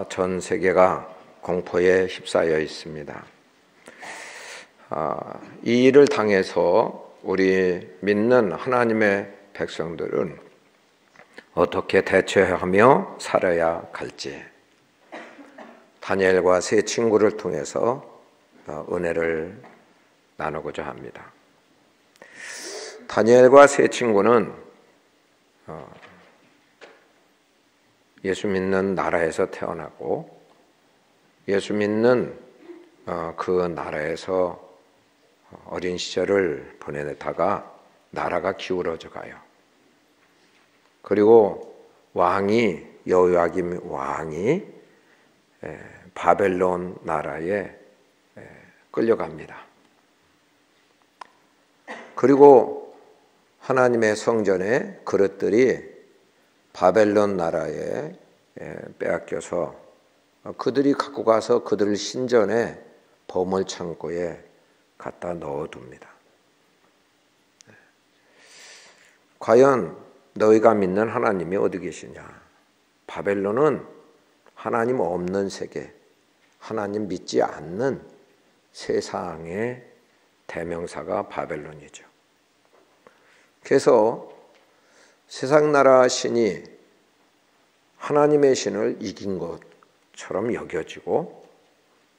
전 세계가 공포에 휩싸여 있습니다. 이 일을 당해서 우리 믿는 하나님의 백성들은 어떻게 대처하며 살아야 할지 다니엘과 세 친구를 통해서 은혜를 나누고자 합니다. 다니엘과 세 친구는 예수 믿는 나라에서 태어나고 예수 믿는 그 나라에서 어린 시절을 보내다가 나라가 기울어져 가요. 그리고 여호야김 왕이 바벨론 나라에 끌려갑니다. 그리고 하나님의 성전의 그릇들이 바벨론 나라에 빼앗겨서 그들이 갖고 가서 그들 신전에 보물창고에 갖다 넣어둡니다. 과연 너희가 믿는 하나님이 어디 계시냐? 바벨론은 하나님 없는 세계, 하나님 믿지 않는 세상의 대명사가 바벨론이죠. 그래서 세상 나라 신이 하나님의 신을 이긴 것처럼 여겨지고,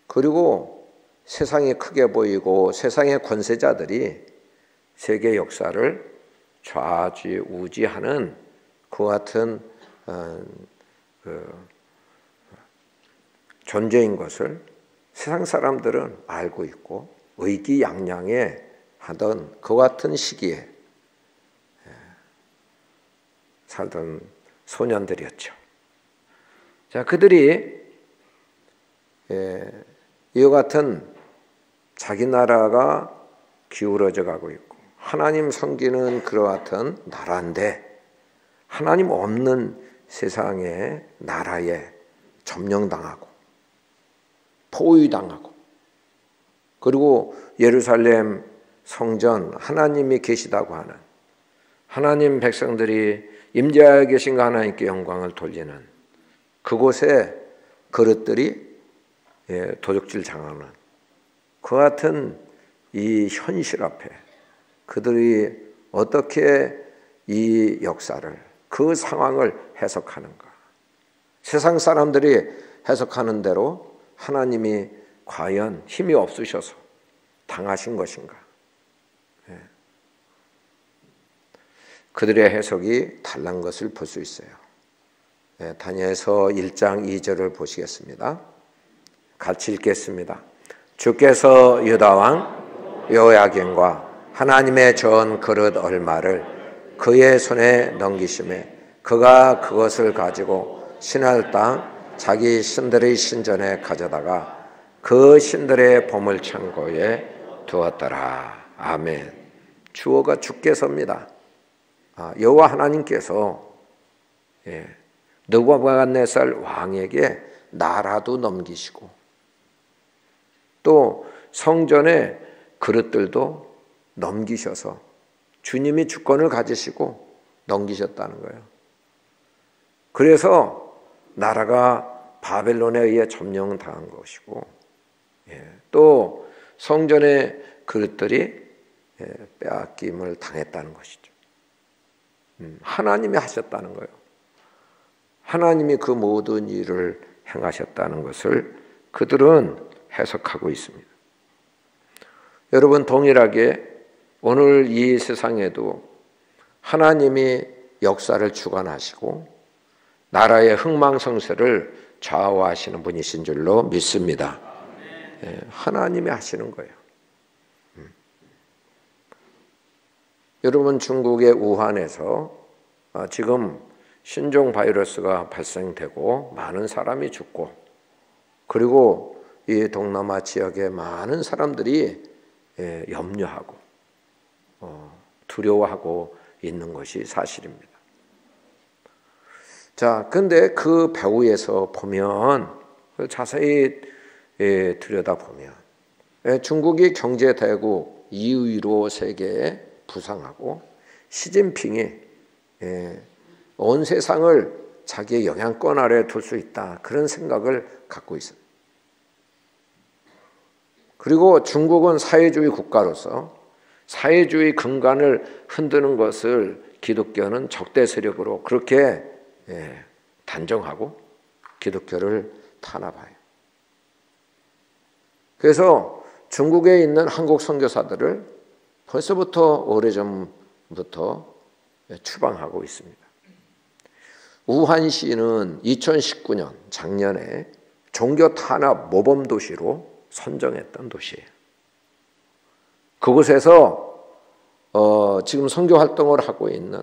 그리고 세상이 크게 보이고 세상의 권세자들이 세계 역사를 좌지우지하는 그 같은 존재인 것을 세상 사람들은 알고 있고 의기양양해 하던 그 같은 시기에 살던 소년들이었죠. 자, 그들이 이와 같은 자기 나라가 기울어져 가고 있고 하나님 섬기는 그와 같은 나라인데 하나님 없는 세상의 나라에 점령당하고 포위당하고, 그리고 예루살렘 성전 하나님이 계시다고 하는 하나님 백성들이 임재하여 계신 그 하나님께 영광을 돌리는 그곳에 그릇들이 도적질 당하는 그 같은 이 현실 앞에 그들이 어떻게 이 역사를, 그 상황을 해석하는가? 세상 사람들이 해석하는 대로 하나님이 과연 힘이 없으셔서 당하신 것인가? 그들의 해석이 달란 것을 볼 수 있어요. 다니엘서 1장 2절을 보시겠습니다. 같이 읽겠습니다. 주께서 유다 왕 여호야김과 하나님의 전 그릇 얼마를 그의 손에 넘기심에 그가 그것을 가지고 신할 땅 자기 신들의 신전에 가져다가 그 신들의 보물창고에 두었더라. 아멘. 주어가 주께서입니다. 여호와 하나님께서 느부갓네살 왕에게 나라도 넘기시고 또 성전의 그릇들도 넘기셔서 주님이 주권을 가지시고 넘기셨다는 거예요. 그래서 나라가 바벨론에 의해 점령당한 것이고, 또 성전의 그릇들이 빼앗김을 당했다는 것이죠. 하나님이 하셨다는 거예요. 하나님이 그 모든 일을 행하셨다는 것을 그들은 해석하고 있습니다. 여러분, 동일하게 오늘 이 세상에도 하나님이 역사를 주관하시고 나라의 흥망성쇠를 좌우하시는 분이신 줄로 믿습니다. 하나님이 하시는 거예요. 여러분, 중국의 우한에서 지금 신종 바이러스가 발생되고 많은 사람이 죽고, 그리고 이 동남아 지역에 많은 사람들이 염려하고 두려워하고 있는 것이 사실입니다. 자, 근데 그 배후에서 보면, 자세히 들여다보면 중국이 경제대국 2위로 세계에 부상하고 시진핑이 온 세상을 자기의 영향권 아래에 둘 수 있다. 그런 생각을 갖고 있습니다. 그리고 중국은 사회주의 국가로서 사회주의 근간을 흔드는 것을 기독교는 적대 세력으로 그렇게 단정하고 기독교를 탄압해요. 그래서 중국에 있는 한국 선교사들을 벌써부터 오래전부터 추방하고 있습니다. 우한시는 2019년 작년에 종교 탄압 모범 도시로 선정했던 도시예요. 그곳에서 지금 선교 활동을 하고 있는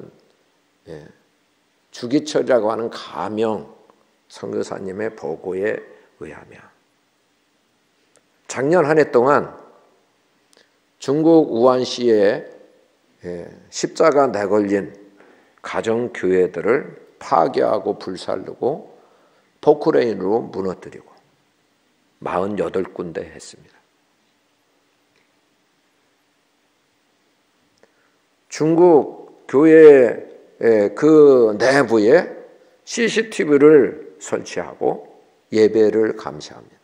주기철이라고 하는 가명 선교사님의 보고에 의하면 작년 한 해 동안 중국 우한시에 십자가 내걸린 가정교회들을 파괴하고 불살르고 포크레인으로 무너뜨리고 48군데 했습니다. 중국 교회 그 내부에 CCTV를 설치하고 예배를 감시합니다.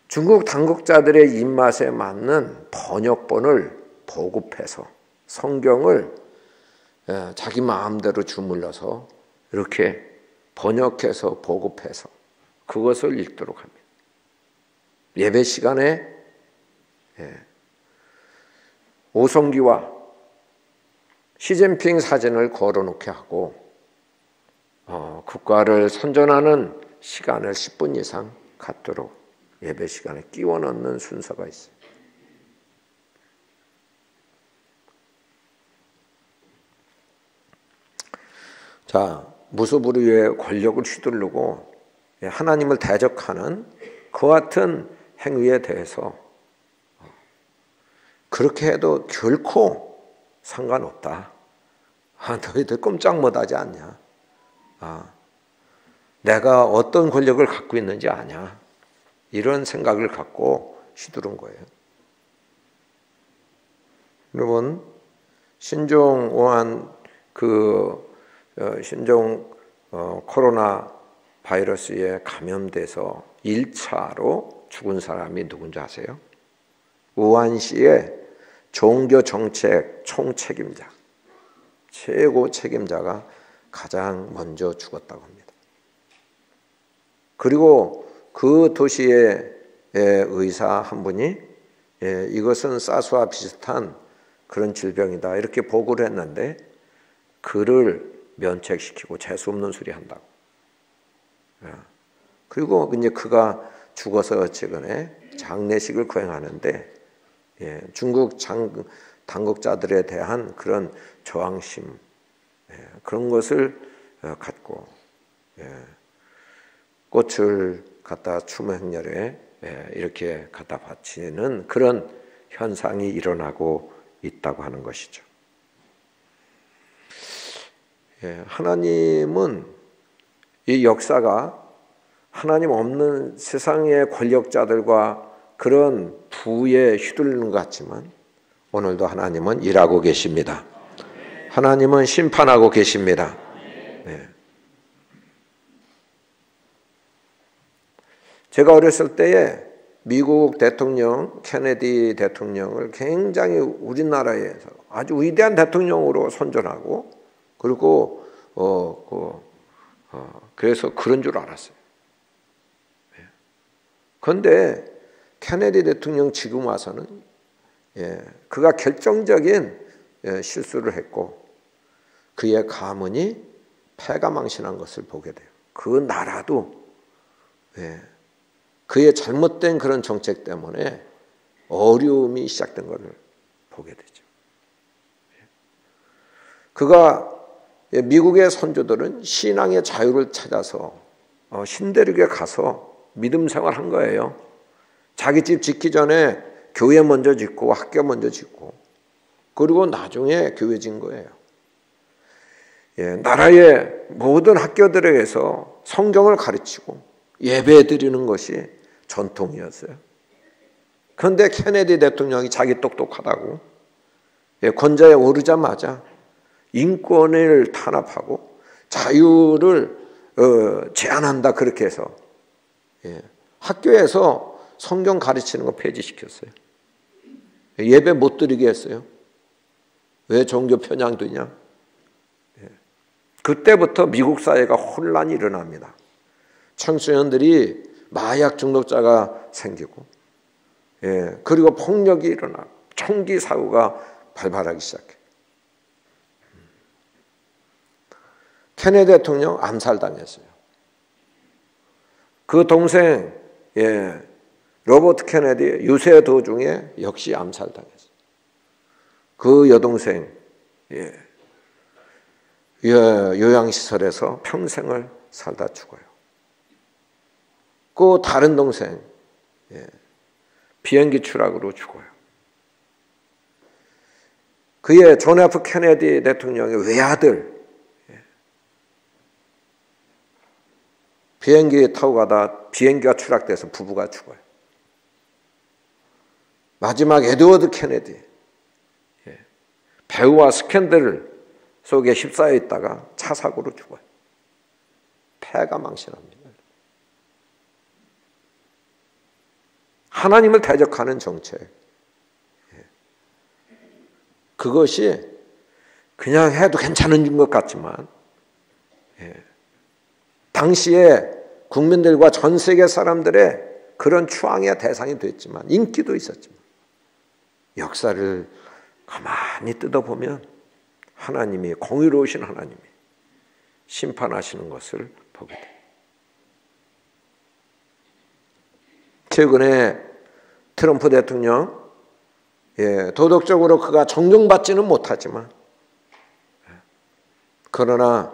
중국 당국자들의 입맛에 맞는 번역본을 보급해서 성경을 자기 마음대로 주물러서 이렇게 번역해서 보급해서 그것을 읽도록 합니다. 예배 시간에 오성기와 시진핑 사진을 걸어놓게 하고 국가를 선전하는 시간을 10분 이상 갖도록 예배 시간에 끼워 넣는 순서가 있어요. 자, 무소불위의 권력을 휘두르고 하나님을 대적하는 그 같은 행위에 대해서 그렇게 해도 결코 상관없다. 너희들 꼼짝 못하지 않냐. 내가 어떤 권력을 갖고 있는지 아냐. 이런 생각을 갖고 휘두른 거예요. 여러분, 신종 코로나 바이러스에 감염돼서 1차로 죽은 사람이 누군지 아세요? 우한시의 종교정책 총책임자, 최고 책임자가 가장 먼저 죽었다고 합니다. 그리고 그 도시의 의사 한 분이 이것은 사스와 비슷한 그런 질병이다 이렇게 보고를 했는데 그를 면책시키고 재수없는 소리 한다고. 그리고 이제 그가 죽어서 최근에 장례식을 거행하는데 중국 당국자들에 대한 그런 저항심 그런 것을 갖고 꽃을 갖다 추모 행렬에 이렇게 갖다 바치는 그런 현상이 일어나고 있다고 하는 것이죠. 하나님은 이 역사가 하나님 없는 세상의 권력자들과 그런 부에 휘둘리는 것 같지만 오늘도 하나님은 일하고 계십니다. 하나님은 심판하고 계십니다. 제가 어렸을 때에 미국 대통령 케네디 대통령을 굉장히 우리나라에서 아주 위대한 대통령으로 선전하고 그리고 그래서 그런 줄 알았어요. 그런데 케네디 대통령 지금 와서는 그가 결정적인 실수를 했고 그의 가문이 패가망신한 것을 보게 돼요. 그 나라도 그의 잘못된 그런 정책 때문에 어려움이 시작된 것을 보게 되죠. 그가 미국의 선조들은 신앙의 자유를 찾아서 신대륙에 가서 믿음 생활한 거예요. 자기 집 짓기 전에 교회 먼저 짓고 학교 먼저 짓고 그리고 나중에 교회 짓는 거예요. 나라의 모든 학교들에서 성경을 가르치고 예배 드리는 것이 전통이었어요. 그런데 케네디 대통령이 자기 똑똑하다고 권좌에 오르자마자 인권을 탄압하고 자유를 제한한다 그렇게 해서 학교에서 성경 가르치는 거 폐지시켰어요. 예배 못 드리게 했어요. 왜? 종교 편향되냐? 그때부터 미국 사회가 혼란이 일어납니다. 청소년들이 마약 중독자가 생기고, 그리고 폭력이 일어나고 총기 사고가 발발하기 시작해요. 케네디 대통령 암살당했어요. 그 동생 로버트 케네디 유세 도중에 역시 암살당했어요. 그 여동생 요양시설에서 평생을 살다 죽어요. 그 다른 동생 비행기 추락으로 죽어요. 그의 존 F 케네디 대통령의 외아들 비행기 타고 가다 비행기가 추락돼서 부부가 죽어요. 마지막 에드워드 케네디 배우와 스캔들 속에 휩싸여 있다가 차 사고로 죽어요. 폐가 망신합니다. 하나님을 대적하는 정책. 그것이 그냥 해도 괜찮은 것 같지만 당시에 국민들과 전 세계 사람들의 그런 추앙의 대상이 됐지만 인기도 있었지만 역사를 가만히 뜯어보면 하나님이 공의로우신 하나님이 심판하시는 것을 보게 돼요. 최근에 트럼프 대통령 도덕적으로 그가 존경받지는 못하지만 그러나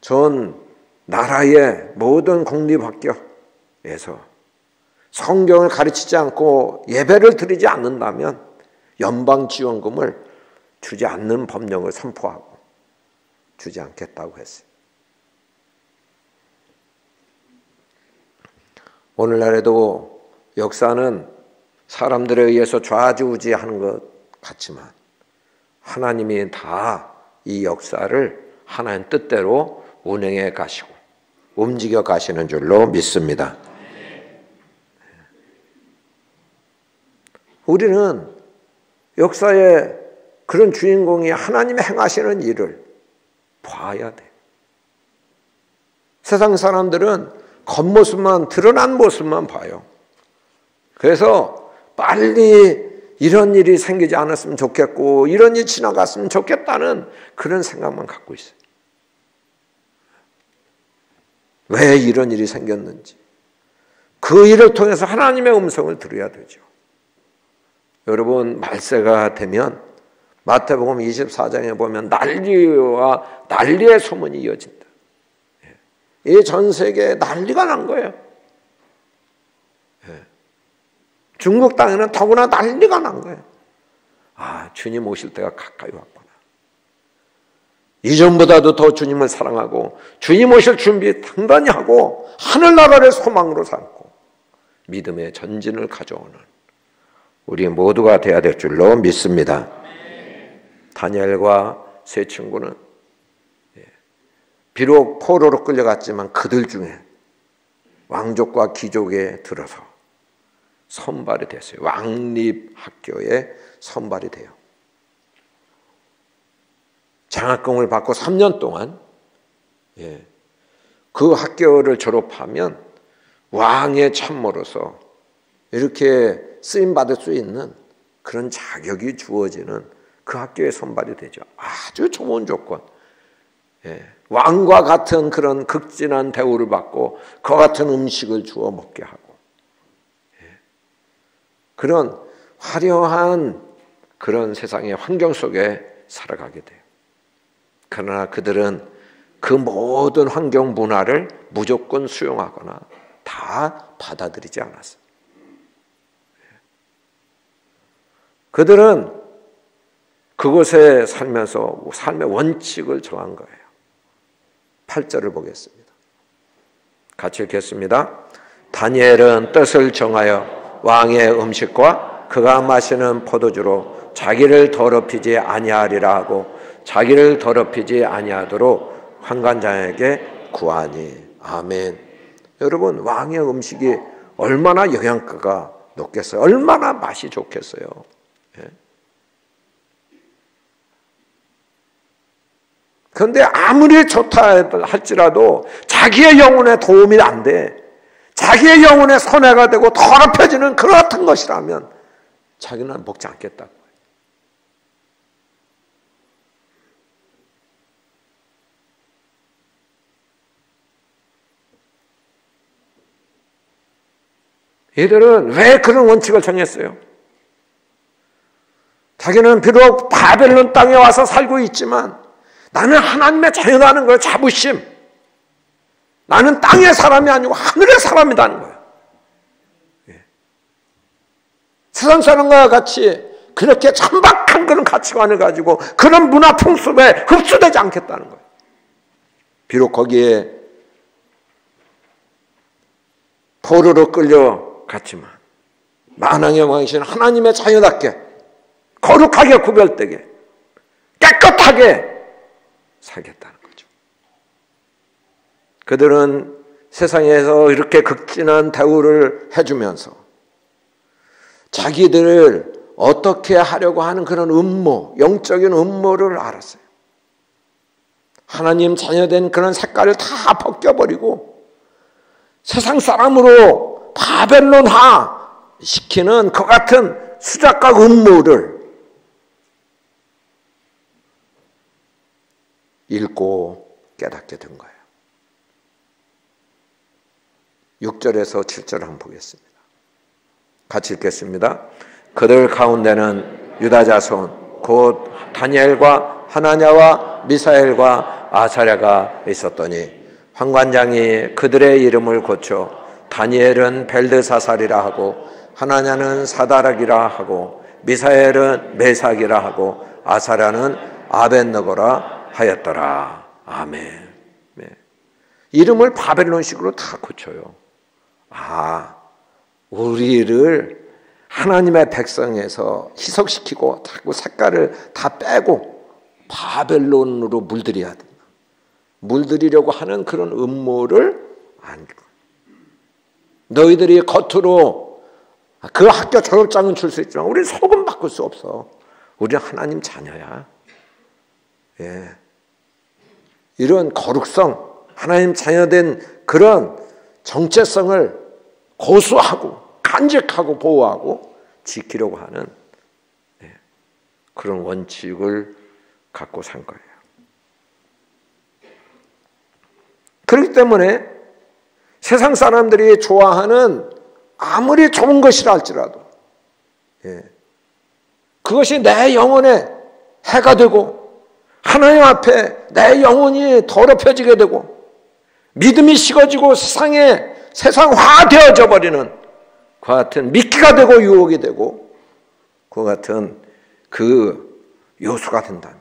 전 나라의 모든 공립학교에서 성경을 가르치지 않고 예배를 드리지 않는다면 연방지원금을 주지 않는 법령을 선포하고 주지 않겠다고 했어요. 오늘날에도 역사는 사람들에 의해서 좌지우지하는 것 같지만 하나님이 다 이 역사를 하나님 뜻대로 운행해 가시고 움직여 가시는 줄로 믿습니다. 우리는 역사의 그런 주인공이 하나님이 행하시는 일을 봐야 돼요. 세상 사람들은 겉모습만, 드러난 모습만 봐요. 그래서 빨리 이런 일이 생기지 않았으면 좋겠고 이런 일이 지나갔으면 좋겠다는 그런 생각만 갖고 있어요. 왜 이런 일이 생겼는지 그 일을 통해서 하나님의 음성을 들어야 되죠. 여러분 말세가 되면 마태복음 24장에 보면 난리와 난리의 소문이 이어진다. 이 전 세계에 난리가 난 거예요. 중국 땅에는 더구나 난리가 난 거예요. 아, 주님 오실 때가 가까이 왔구나. 이전보다도 더 주님을 사랑하고 주님 오실 준비 단단히 하고 하늘나라를 소망으로 삼고 믿음의 전진을 가져오는 우리 모두가 되어야 될 줄로 믿습니다. 다니엘과 세 친구는 비록 포로로 끌려갔지만 그들 중에 왕족과 귀족에 들어서 선발이 됐어요. 왕립학교에 선발이 돼요. 장학금을 받고 3년 동안 그 학교를 졸업하면 왕의 참모로서 이렇게 쓰임받을 수 있는 그런 자격이 주어지는 그 학교에 선발이 되죠. 아주 좋은 조건. 왕과 같은 그런 극진한 대우를 받고 그와 같은 음식을 주어 먹게 하고 그런 화려한 그런 세상의 환경 속에 살아가게 돼요. 그러나 그들은 그 모든 환경 문화를 무조건 수용하거나 다 받아들이지 않았어요. 그들은 그곳에 살면서 삶의 원칙을 정한 거예요. 8절을 보겠습니다. 같이 읽겠습니다. 다니엘은 뜻을 정하여 왕의 음식과 그가 마시는 포도주로 자기를 더럽히지 아니하리라 하고 자기를 더럽히지 아니하도록 환관장에게 구하니. 아멘. 여러분, 왕의 음식이 얼마나 영양가가 높겠어요? 얼마나 맛이 좋겠어요? 예? 그런데 아무리 좋다 할지라도 자기의 영혼에 도움이 안 돼. 자기의 영혼에 손해가 되고 더럽혀지는 그런 것이라면 자기는 먹지 않겠다고. 이들은 왜 그런 원칙을 정했어요? 자기는 비록 바벨론 땅에 와서 살고 있지만 나는 하나님의 자녀라는 걸 자부심, 나는 땅의 사람이 아니고 하늘의 사람이라는 거예요. 세상 사람과 같이 그렇게 천박한 그런 가치관을 가지고 그런 문화 풍습에 흡수되지 않겠다는 거예요. 비록 거기에 포로로 끌려갔지만 만왕의 왕이신 하나님의 자녀답게 거룩하게 구별되게 깨끗하게 살겠다는 거죠. 그들은 세상에서 이렇게 극진한 대우를 해주면서 자기들을 어떻게 하려고 하는 그런 음모, 영적인 음모를 알았어요. 하나님 자녀된 그런 색깔을 다 벗겨버리고 세상 사람으로 바벨론화 시키는 그 같은 수작과 음모를 읽고 깨닫게 된 거예요. 6절에서 7절 한번 보겠습니다. 같이 읽겠습니다. 그들 가운데는 유다 자손 곧 다니엘과 하나냐와 미사엘과 아사랴가 있었더니 환관장이 그들의 이름을 고쳐 다니엘은 벨드사살이라 하고 하나냐는 사다락이라 하고 미사엘은 메삭이라 하고 아사랴는 아벳느고라 하였더라. 아멘. 네. 이름을 바벨론식으로 다 고쳐요. 우리를 하나님의 백성에서 희석시키고 자꾸 색깔을 다 빼고 바벨론으로 물들여야 된다. 물들이려고 하는 그런 음모를 안. 너희들이 겉으로 그 학교 졸업장은 줄 수 있지만 우리는 속은 바꿀 수 없어. 우리는 하나님 자녀야. 예. 이런 거룩성, 하나님 자녀된 그런 정체성을 고수하고 간직하고 보호하고 지키려고 하는 그런 원칙을 갖고 산 거예요. 그렇기 때문에 세상 사람들이 좋아하는 아무리 좋은 것이라 할지라도 그것이 내 영혼에 해가 되고 하나님 앞에 내 영혼이 더럽혀지게 되고 믿음이 식어지고 세상화되어져 버리는 그 같은 미끼가 되고 유혹이 되고 그 같은 그 요소가 된다면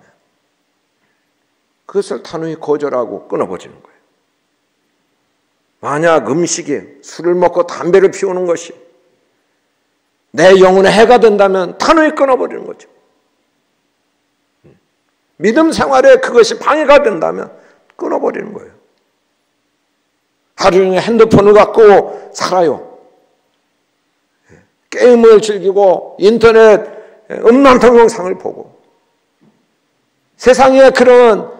그것을 단호히 거절하고 끊어버리는 거예요. 만약 음식이 술을 먹고 담배를 피우는 것이 내 영혼에 해가 된다면 단호히 끊어버리는 거죠. 믿음 생활에 그것이 방해가 된다면 끊어버리는 거예요. 하루 종일 핸드폰을 갖고 살아요. 게임을 즐기고 인터넷 음란 동영상을 보고 세상에 그런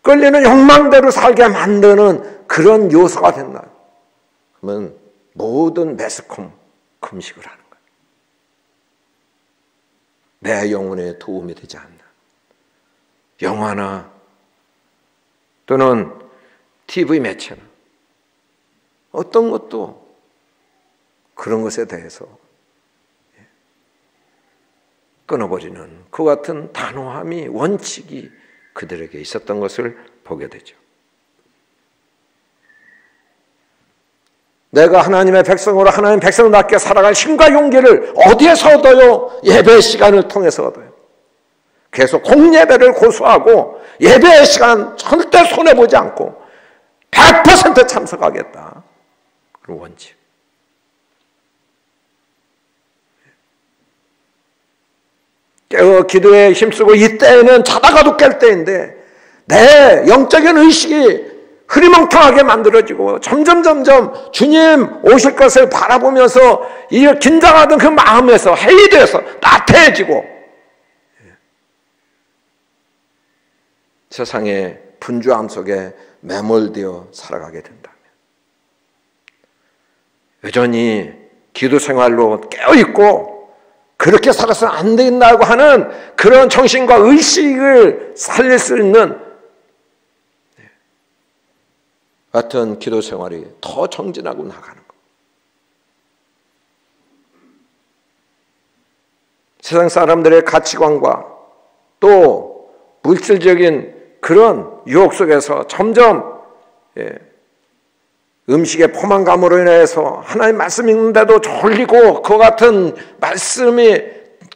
끌리는 욕망대로 살게 만드는 그런 요소가 된다. 그러면 모든 매스컴 금식을 하는 거예요. 내 영혼에 도움이 되지 않나. 영화나 또는 TV 매체나 어떤 것도 그런 것에 대해서 끊어버리는 그 같은 단호함이 원칙이 그들에게 있었던 것을 보게 되죠. 내가 하나님의 백성으로 하나님의 백성답게 살아갈 힘과 용기를 어디에서 얻어요? 예배 시간을 통해서 얻어요. 계속 공예배를 고수하고 예배의 시간 절대 손해보지 않고 100% 참석하겠다. 그런 원칙. 깨어 기도에 힘쓰고 이때에는 자다가도 깰 때인데 내 영적인 의식이 흐리멍텅하게 만들어지고 점점 주님 오실 것을 바라보면서 이 긴장하던 그 마음에서 해이돼서 나태해지고 세상의 분주함 속에 매몰되어 살아가게 된다면 여전히 기도 생활로 깨어있고 그렇게 살아서는 안 된다고 하는 그런 정신과 의식을 살릴 수 있는 같은 기도 생활이 더 정진하고 나가는 것. 세상 사람들의 가치관과 또 물질적인 그런 유혹 속에서 점점 음식의 포만감으로 인해서 하나님 말씀 읽는데도 졸리고 그 같은 말씀이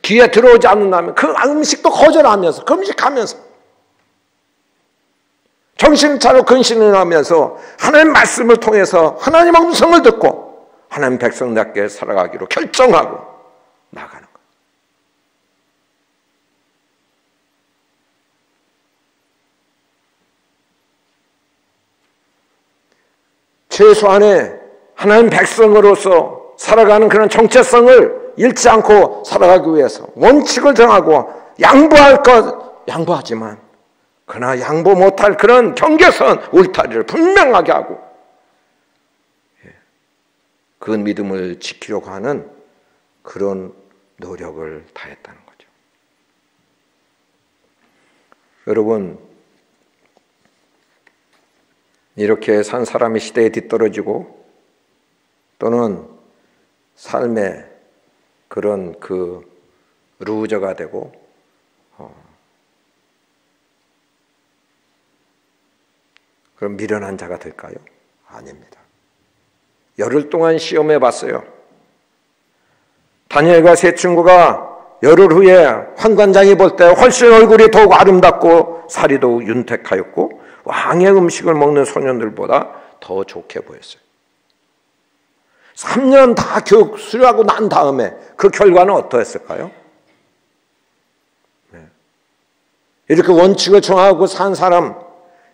귀에 들어오지 않는다면 그 음식도 거절하면서 금식하면서 정신 차려 근신을 하면서 하나님 말씀을 통해서 하나님의 음성을 듣고 하나님 백성답게 살아가기로 결정하고 나가는 거예요. 최소한의 하나님 백성으로서 살아가는 그런 정체성을 잃지 않고 살아가기 위해서 원칙을 정하고 양보할 것 양보하지만 그러나 양보 못할 그런 경계선 울타리를 분명하게 하고 그 믿음을 지키려고 하는 그런 노력을 다했다는 거죠. 여러분, 이렇게 산 사람이 시대에 뒤떨어지고 또는 삶의 그런 그 루저가 되고 그럼 미련한 자가 될까요? 아닙니다. 열흘 동안 시험해 봤어요. 다니엘과 세 친구가 열흘 후에 환관장이 볼 때 훨씬 얼굴이 더욱 아름답고 살이 더욱 윤택하였고 왕의 음식을 먹는 소년들보다 더 좋게 보였어요. 3년 다 교육 수료하고 난 다음에 그 결과는 어떠했을까요? 이렇게 원칙을 정하고 산 사람,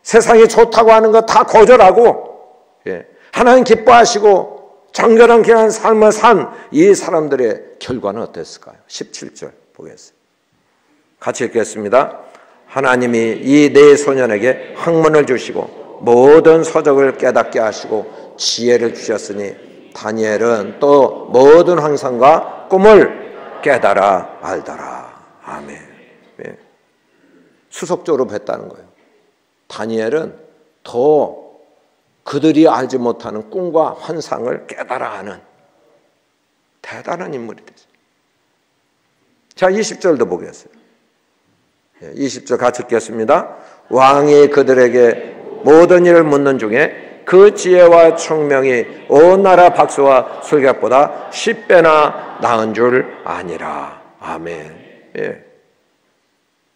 세상이 좋다고 하는 거 다 거절하고 하나님 기뻐하시고 정결한 귀한 삶을 산 이 사람들의 결과는 어땠을까요? 17절 보겠습니다. 같이 읽겠습니다. 하나님이 이 네 소년에게 학문을 주시고 모든 서적을 깨닫게 하시고 지혜를 주셨으니 다니엘은 또 모든 환상과 꿈을 깨달아 알더라. 아멘. 수석적으로 뵀다는 거예요. 다니엘은 더 그들이 알지 못하는 꿈과 환상을 깨달아 하는 대단한 인물이 됐어요. 자, 20절도 보겠어요. 20절 같이 읽겠습니다. 왕이 그들에게 모든 일을 묻는 중에 그 지혜와 총명이 온 나라 박수와 술객보다 10배나 나은 줄 아니라. 아멘.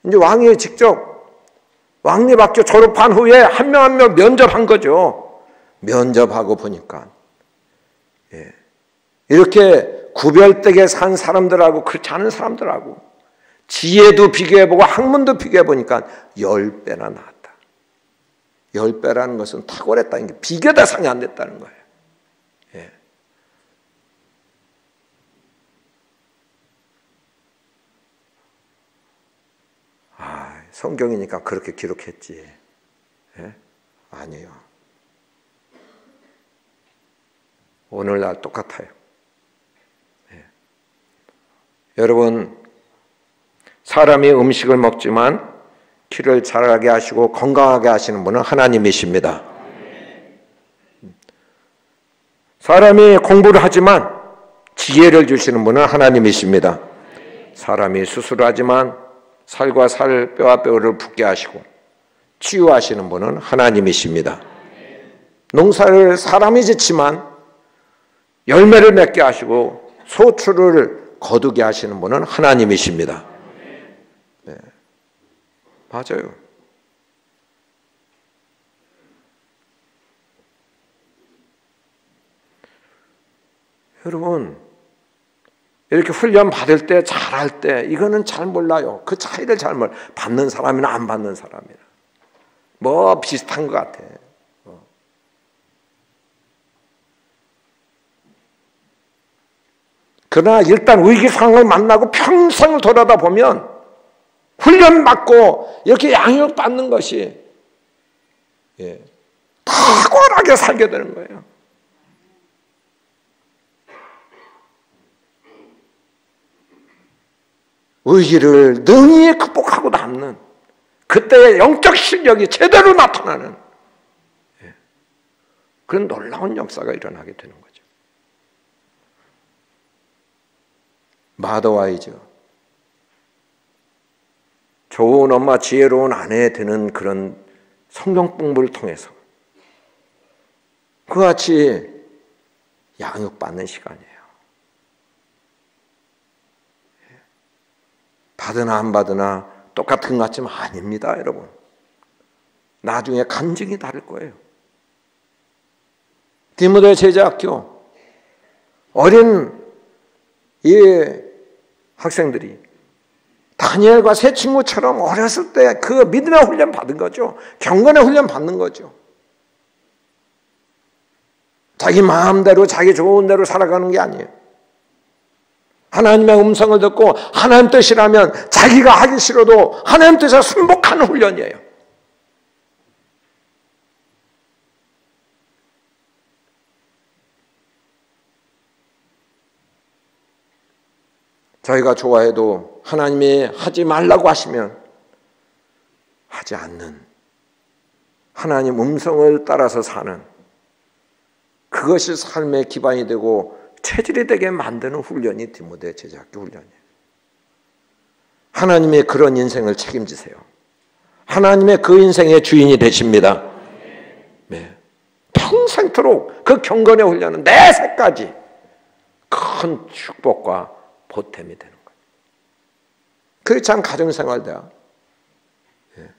이제 왕이 직접 왕립학교 졸업한 후에 한 명 한 명 면접한 거죠. 면접하고 보니까 이렇게 구별되게 산 사람들하고 그렇지 않은 사람들하고 지혜도 비교해보고 학문도 비교해보니까 10배나 나았다. 10배라는 것은 탁월했다는 게 비교 대상이 안 됐다는 거예요. 성경이니까 그렇게 기록했지. 아니에요. 오늘날 똑같아요. 여러분, 사람이 음식을 먹지만 키를 자라게 하시고 건강하게 하시는 분은 하나님이십니다. 사람이 공부를 하지만 지혜를 주시는 분은 하나님이십니다. 사람이 수술을 하지만 살과 살, 뼈와 뼈를 붙게 하시고 치유하시는 분은 하나님이십니다. 농사를 사람이 짓지만 열매를 맺게 하시고 소출을 거두게 하시는 분은 하나님이십니다. 맞아요. 여러분, 이렇게 훈련 받을 때, 잘할 때 이거는 잘 몰라요. 그 차이를 잘 몰라요. 받는 사람이나 안 받는 사람이나. 뭐 비슷한 것 같아. 그러나 일단 위기 상황을 만나고 평생을 돌아다 보면 훈련 받고 이렇게 양육 받는 것이 탁월하게 살게 되는 거예요. 위기를 능히 극복하고 남는 그때의 영적 실력이 제대로 나타나는 그런 놀라운 역사가 일어나게 되는 거죠. 마더와이즈, 좋은 엄마, 지혜로운 아내 되는 그런 성경 공부를 통해서 그와 같이 양육받는 시간이에요. 받으나 안 받으나 똑같은 것 같지만 아닙니다, 여러분. 나중에 간증이 다를 거예요. 디모데 제자학교 어린 이 학생들이 다니엘과 세 친구처럼 어렸을 때 그 믿음의 훈련 받은 거죠. 경건의 훈련 받는 거죠. 자기 마음대로 자기 좋은 대로 살아가는 게 아니에요. 하나님의 음성을 듣고 하나님 뜻이라면 자기가 하기 싫어도 하나님 뜻에 순복하는 훈련이에요. 저희가 좋아해도 하나님이 하지 말라고 하시면 하지 않는, 하나님 음성을 따라서 사는, 그것이 삶의 기반이 되고 체질이 되게 만드는 훈련이 디모데 제자학교 훈련이에요. 하나님의 그런 인생을 책임지세요. 하나님의 그 인생의 주인이 되십니다. 네. 평생토록 그 경건의 훈련은 내 새까지 큰 축복과 보탬이 되는 거예요. 그렇지 않은 가정생활돼요. 예.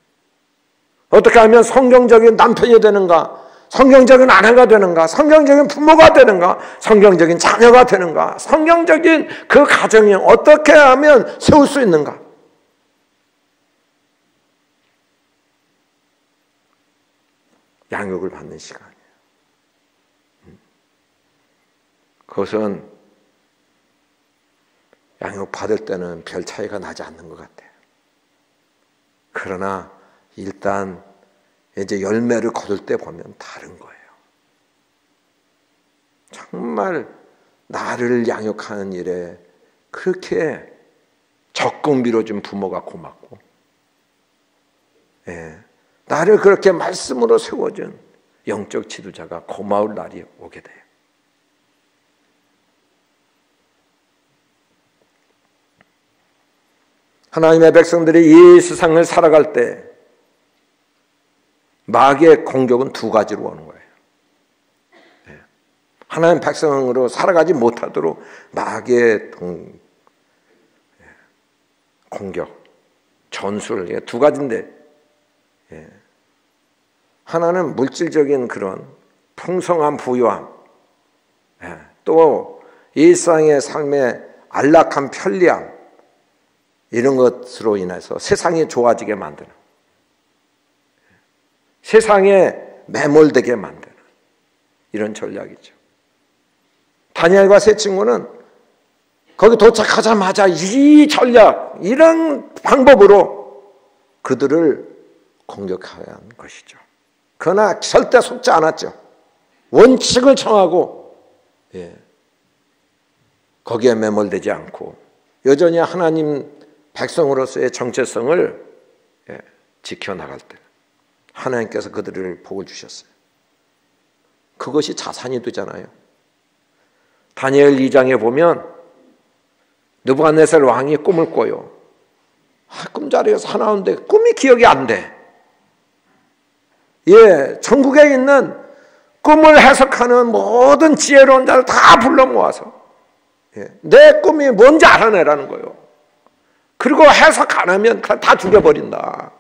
어떻게 하면 성경적인 남편이 되는가, 성경적인 아내가 되는가, 성경적인 부모가 되는가, 성경적인 자녀가 되는가, 성경적인 그 가정이 어떻게 하면 세울 수 있는가. 양육을 받는 시간이에요. 그것은 양육 받을 때는 별 차이가 나지 않는 것 같아요. 그러나 일단 이제 열매를 거둘 때 보면 다른 거예요. 정말 나를 양육하는 일에 그렇게 적극 밀어준 부모가 고맙고, 나를 그렇게 말씀으로 세워준 영적 지도자가 고마울 날이 오게 돼요. 하나님의 백성들이 이 세상을 살아갈 때 마귀의 공격은 두 가지로 오는 거예요. 하나님 백성으로 살아가지 못하도록 마귀의 공격, 전술, 두 가지인데, 하나는 물질적인 그런 풍성한 부유함, 또 일상의 삶의 안락한 편리함, 이런 것으로 인해서 세상이 좋아지게 만드는, 세상에 매몰되게 만드는 이런 전략이죠. 다니엘과 세 친구는 거기 도착하자마자 이 전략, 이런 방법으로 그들을 공격한 것이죠. 그러나 절대 속지 않았죠. 원칙을 정하고 거기에 매몰되지 않고 여전히 하나님 백성으로서의 정체성을 지켜나갈 때 하나님께서 그들을 복을 주셨어요. 그것이 자산이 되잖아요. 다니엘 2장에 보면 느부갓네살 왕이 꿈을 꿔요. 꿈자리에서 사나운데 꿈이 기억이 안 돼. 전국에 있는 꿈을 해석하는 모든 지혜로운 자를 다 불러 모아서 내 꿈이 뭔지 알아내라는 거예요. 그리고 해석 안 하면 다 죽여버린다.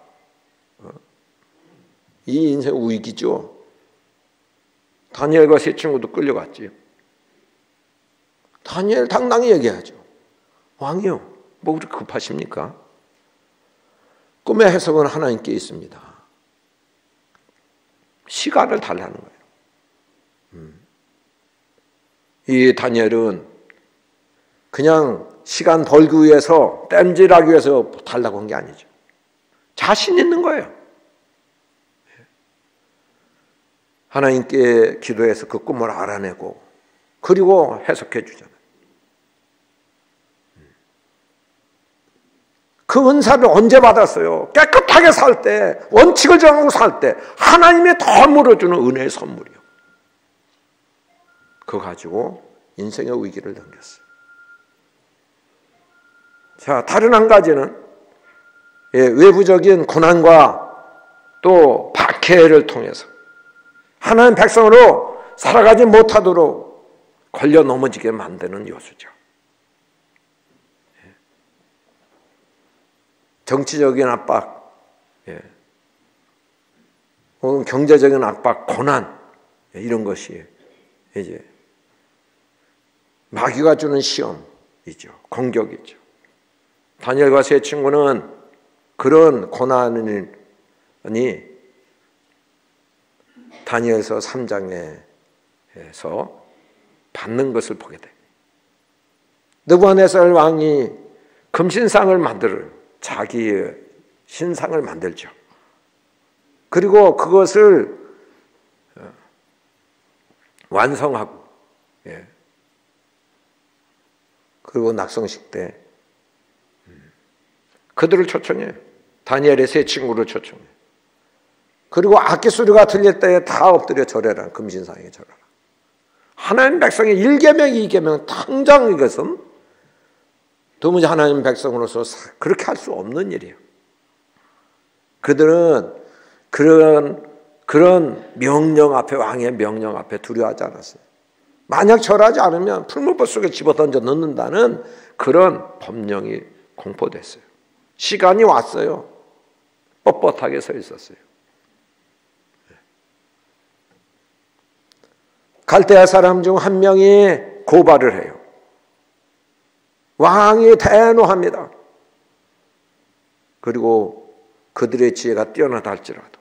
이 인생 위기죠. 다니엘과 세 친구도 끌려갔지요. 다니엘 당당히 얘기하죠. 왕이요, 뭐 그렇게 급하십니까? 꿈의 해석은 하나님께 있습니다. 시간을 달라는 거예요. 이 다니엘은 그냥 시간 벌기 위해서 땜질하기 위해서 달라고 한 게 아니죠. 자신 있는 거예요. 하나님께 기도해서 그 꿈을 알아내고 그리고 해석해 주잖아요. 그 은사를 언제 받았어요? 깨끗하게 살 때, 원칙을 정하고 살 때 하나님이 더 물어주는 은혜의 선물이요. 그거 가지고 인생의 위기를 넘겼어요. 자, 다른 한 가지는 외부적인 고난과 또 박해를 통해서 하나님 백성으로 살아가지 못하도록 걸려 넘어지게 만드는 요소죠. 정치적인 압박, 혹은 경제적인 압박, 고난, 이런 것이 이제 마귀가 주는 시험이죠. 공격이죠. 다니엘과 세 친구는 그런 고난이 다니엘서 3장에서 받는 것을 보게 돼요. 느부갓네살 왕이 금신상을 만들어요. 자기의 신상을 만들죠. 그리고 그것을 완성하고, 그리고 낙성식 때 그들을 초청해요. 다니엘의 세 친구를 초청해요. 그리고 악기 소리가 들릴 때에 다 엎드려 절해라. 금신상에 절해라. 하나님 백성의 1계명, 2계명 당장 이것은 도무지 하나님 백성으로서 그렇게 할 수 없는 일이에요. 그들은 그런 명령 앞에, 왕의 명령 앞에 두려워하지 않았어요. 만약 절하지 않으면 풀무불 속에 집어던져 넣는다는 그런 법령이 공포됐어요. 시간이 왔어요. 뻣뻣하게 서 있었어요. 갈대아 사람 중 한 명이 고발을 해요. 왕이 대노합니다. 그리고 그들의 지혜가 뛰어나다 할지라도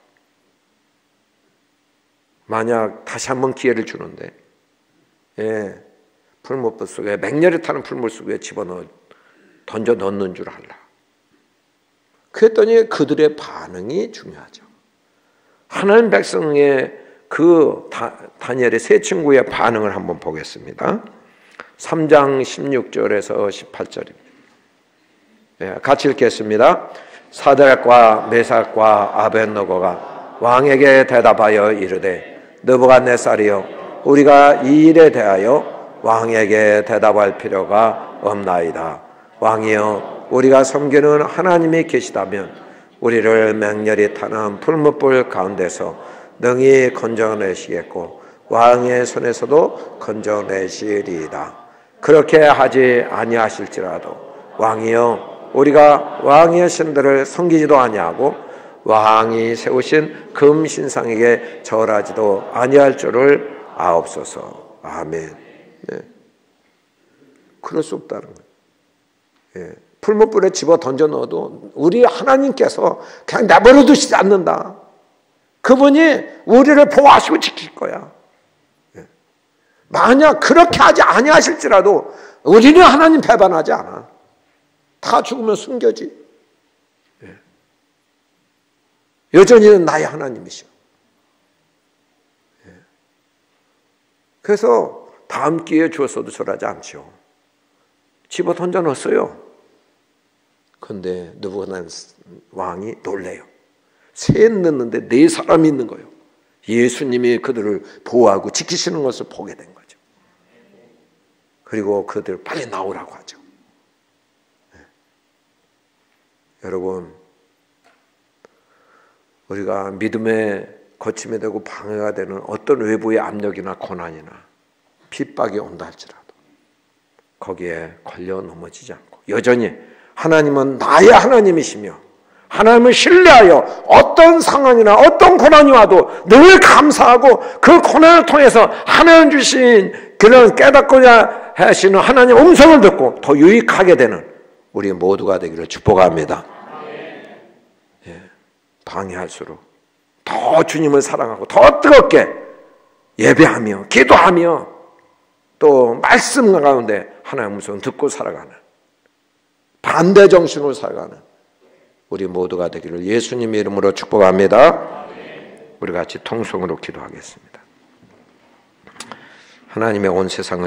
만약 다시 한번 기회를 주는데 풀무불 속에, 맹렬히 타는 풀물 속에 던져 넣는 줄 알라. 그랬더니 그들의 반응이 중요하죠. 하나님 백성의 그 다니엘의 세 친구의 반응을 한번 보겠습니다. 3장 16절에서 18절입니다. 같이 읽겠습니다. 사드락과 메삭과 아벳느고가 왕에게 대답하여 이르되 느부갓네살이여, 우리가 이 일에 대하여 왕에게 대답할 필요가 없나이다. 왕이여, 우리가 섬기는 하나님이 계시다면 우리를 맹렬히 타는 풀무불 가운데서 능히 건져내시겠고 왕의 손에서도 건져내시리이다. 그렇게 하지 아니하실지라도 왕이여, 우리가 왕의 신들을 섬기지도 아니하고 왕이 세우신 금신상에게 절하지도 아니할 줄을 아옵소서. 아멘. 그럴 수 없다는 거예요. 풀무불에 집어 던져 넣어도 우리 하나님께서 그냥 내버려 두시지 않는다. 그분이 우리를 보호하시고 지킬 거야. 만약 그렇게 하지 아니하실지라도 우리는 하나님 배반하지 않아. 다 죽으면 숨겨지. 여전히 나의 하나님이셔. 그래서 다음 기회에 주었어도 절하지 않죠. 집어 던져 넣었어요. 그런데 느부갓네살 왕이 놀래요. 세 넣는데 네 사람이 있는 거예요. 예수님이 그들을 보호하고 지키시는 것을 보게 된 거죠. 그리고 그들 빨리 나오라고 하죠. 여러분, 우리가 믿음의 거침이 되고 방해가 되는 어떤 외부의 압력이나 고난이나 핍박이 온다 할지라도 거기에 걸려 넘어지지 않고 여전히 하나님은 나의 하나님이시며 하나님을 신뢰하여 어떤 상황이나 어떤 고난이 와도 늘 감사하고 그 고난을 통해서 하나님 주신 그런 깨닫고자 하시는 하나님의 음성을 듣고 더 유익하게 되는 우리 모두가 되기를 축복합니다. 방해할수록 더 주님을 사랑하고 더 뜨겁게 예배하며 기도하며 또 말씀 가운데 하나님의 음성 듣고 살아가는 반대 정신으로 살아가는 우리 모두가 되기를 예수님의 이름으로 축복합니다. 우리 같이 통성으로 기도하겠습니다. 하나님의 온 세상을